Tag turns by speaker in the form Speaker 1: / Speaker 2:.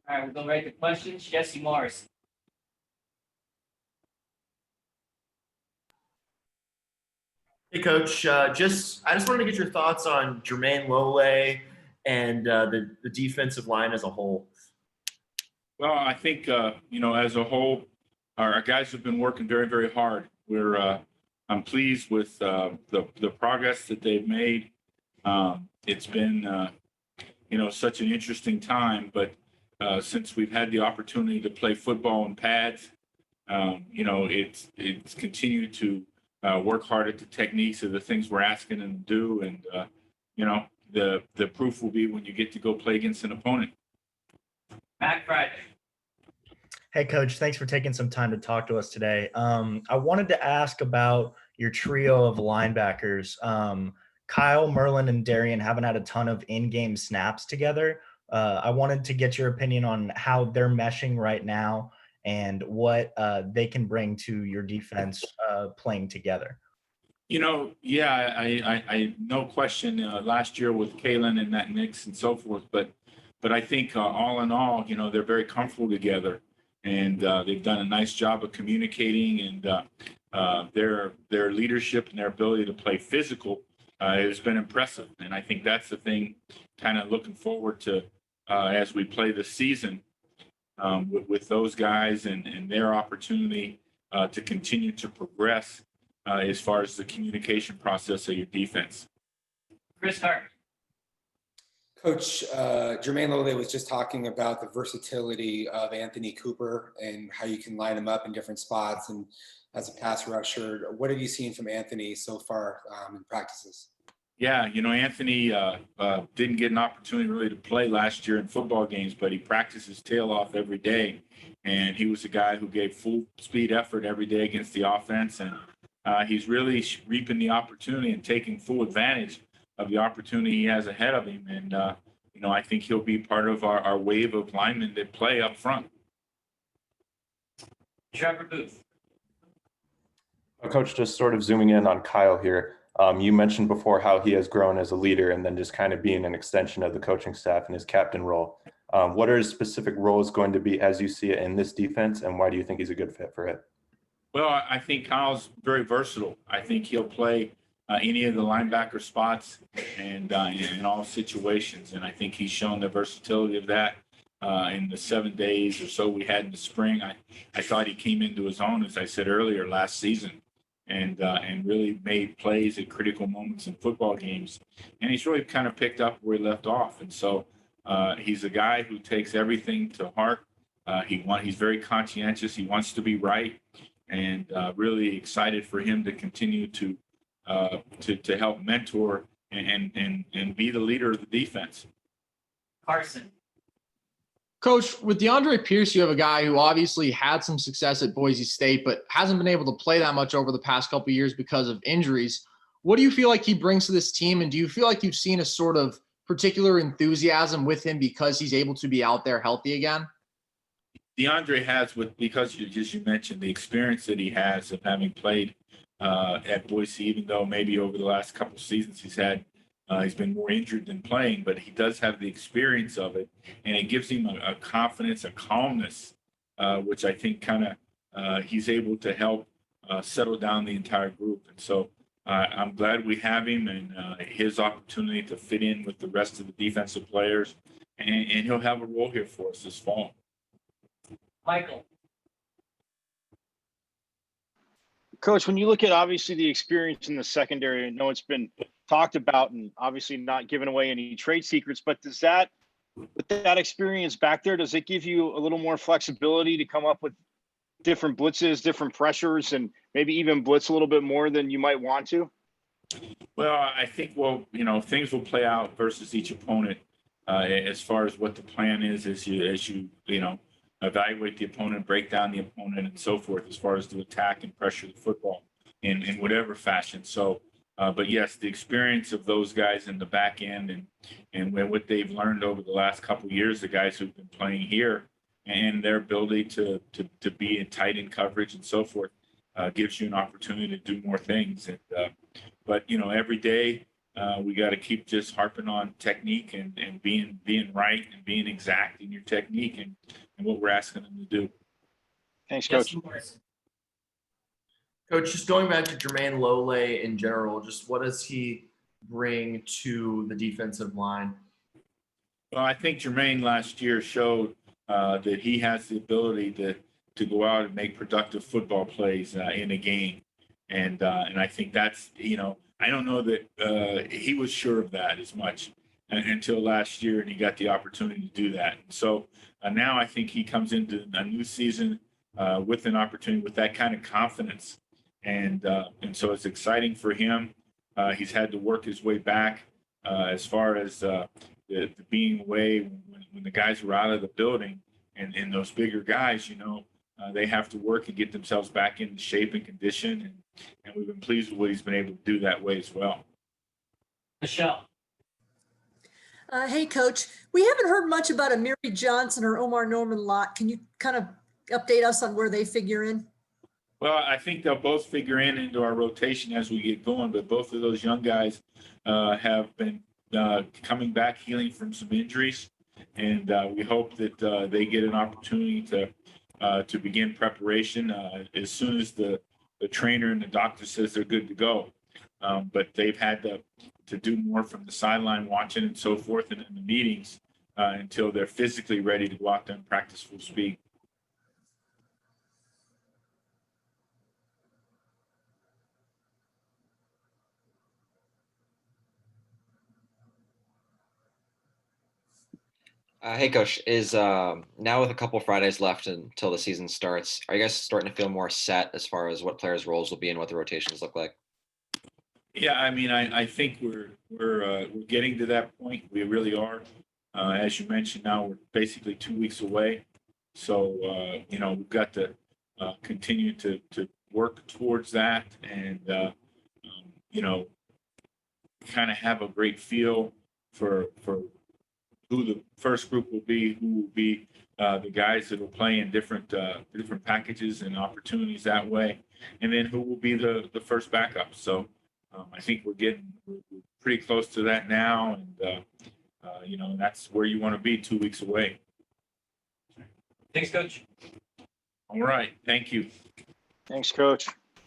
Speaker 1: All right, we'll go right to questions. Jesse Morris.
Speaker 2: Hey, Coach. I just wanted to get your thoughts on Jermaine Lole and the defensive line as a whole.
Speaker 3: Well, I think as a whole, our guys have been working very, very hard. I'm pleased with the progress that they've made. It's been such an interesting time, but since we've had the opportunity to play football in pads, it's continued to work hard at the techniques of the things we're asking them to do, and the proof will be when you get to go play against an opponent.
Speaker 1: Matt Friday.
Speaker 4: Hey, Coach, thanks for taking some time to talk to us today. I wanted to ask about your trio of linebackers. Kyle, Merlin, and Darian haven't had a ton of in-game snaps together. I wanted to get your opinion on how they're meshing right now and what they can bring to your defense playing together.
Speaker 3: I no question last year with Kalen and that Knicks and so forth, but I think all in all, they're very comfortable together, and they've done a nice job of communicating, and their leadership and their ability to play physical has been impressive. And I think that's the thing, kind of looking forward to as we play the season with those guys and their opportunity to continue to progress as far as the communication process of your defense.
Speaker 1: Chris Hart.
Speaker 5: Coach, Jermaine Lole was just talking about the versatility of Anthony Cooper and how you can line him up in different spots and as a pass rusher. What have you seen from Anthony so far in practices?
Speaker 3: Yeah, Anthony didn't get an opportunity really to play last year in football games, but he practiced his tail off every day. And he was a guy who gave full speed effort every day against the offense. And he's really reaping the opportunity and taking full advantage of the opportunity he has ahead of him. And, I think he'll be part of our wave of linemen that play up front.
Speaker 1: Trevor Booth.
Speaker 6: Coach, just sort of zooming in on Kyle here. You mentioned before how he has grown as a leader and then just kind of being an extension of the coaching staff in his captain role. What are his specific roles going to be as you see it in this defense, and why do you think he's a good fit for it?
Speaker 3: Well, I think Kyle's very versatile. I think he'll play any of the linebacker spots and in all situations. And I think he's shown the versatility of that in the 7 days or so we had in the spring. I thought he came into his own, as I said earlier, last season. And really made plays at critical moments in football games. And he's really kind of picked up where he left off. And so he's a guy who takes everything to heart. He's very conscientious. He wants to be right, and really excited for him to continue to help mentor and be the leader of the defense.
Speaker 1: Carson.
Speaker 7: Coach, with DeAndre Pierce, you have a guy who obviously had some success at Boise State, but hasn't been able to play that much over the past couple of years because of injuries. What do you feel like he brings to this team? And do you feel like you've seen a sort of particular enthusiasm with him because he's able to be out there healthy again?
Speaker 3: DeAndre has, because you mentioned the experience that he has of having played at Boise, even though maybe over the last couple of seasons he's been more injured than playing, but he does have the experience of it, and it gives him a confidence, a calmness, which I think kind of he's able to help settle down the entire group. And so I'm glad we have him and his opportunity to fit in with the rest of the defensive players, and he'll have a role here for us this fall.
Speaker 1: Michael.
Speaker 8: Coach, when you look at obviously the experience in the secondary, I know it's been talked about and obviously not giving away any trade secrets, but with that experience back there, does it give you a little more flexibility to come up with different blitzes, different pressures, and maybe even blitz a little bit more than you might want to?
Speaker 3: Well, I think, things will play out versus each opponent as far as what the plan is as you evaluate the opponent, break down the opponent, and so forth, as far as to attack and pressure the football in whatever fashion. So, but yes, the experience of those guys in the back end and what they've learned over the last couple of years, the guys who've been playing here, and their ability to be in tight end coverage and so forth, gives you an opportunity to do more things. But every day we got to keep just harping on technique and being right and being exact in your technique and what we're asking them to do.
Speaker 8: Thanks, Coach.
Speaker 1: Justin Morrison.
Speaker 2: Coach, just going back to Jermaine Lole in general, just what does he bring to the defensive line?
Speaker 3: Well, I think Jermaine last year showed that he has the ability to go out and make productive football plays in a game, and I think that's, I don't know that he was sure of that as much until last year, and he got the opportunity to do that. So now I think he comes into a new season with an opportunity with that kind of confidence, and so it's exciting for him. He's had to work his way back as far as the being away when the guys were out of the building, and those bigger guys, they have to work and get themselves back into shape and condition, and we've been pleased with what he's been able to do that way as well.
Speaker 1: Michelle.
Speaker 9: Hey, Coach. We haven't heard much about Amiri Johnson or Omarr Norman-Lott. Can you kind of update us on where they figure in?
Speaker 3: Well, I think they'll both figure into our rotation as we get going, but both of those young guys have been coming back, healing from some injuries, and we hope that they get an opportunity to begin preparation as soon as the trainer and the doctor says they're good to go. But they've had to do more from the sideline watching and so forth and in the meetings until they're physically ready to go out there and practice full speed.
Speaker 10: Hey, Coach, is now with a couple Fridays left until the season starts, are you guys starting to feel more set as far as what players' roles will be and what the rotations look like?
Speaker 3: Yeah, I mean, I think we're getting to that point. We really are. As you mentioned, now we're basically 2 weeks away. So, we've got to continue to work towards that and, kind of have a great feel for who the first group will be, who will be the guys that will play in different packages and opportunities that way, and then who will be the first backup. So I think we're pretty close to that now, and that's where you want to be 2 weeks away.
Speaker 1: Thanks, Coach.
Speaker 3: All right, thank you.
Speaker 8: Thanks, Coach.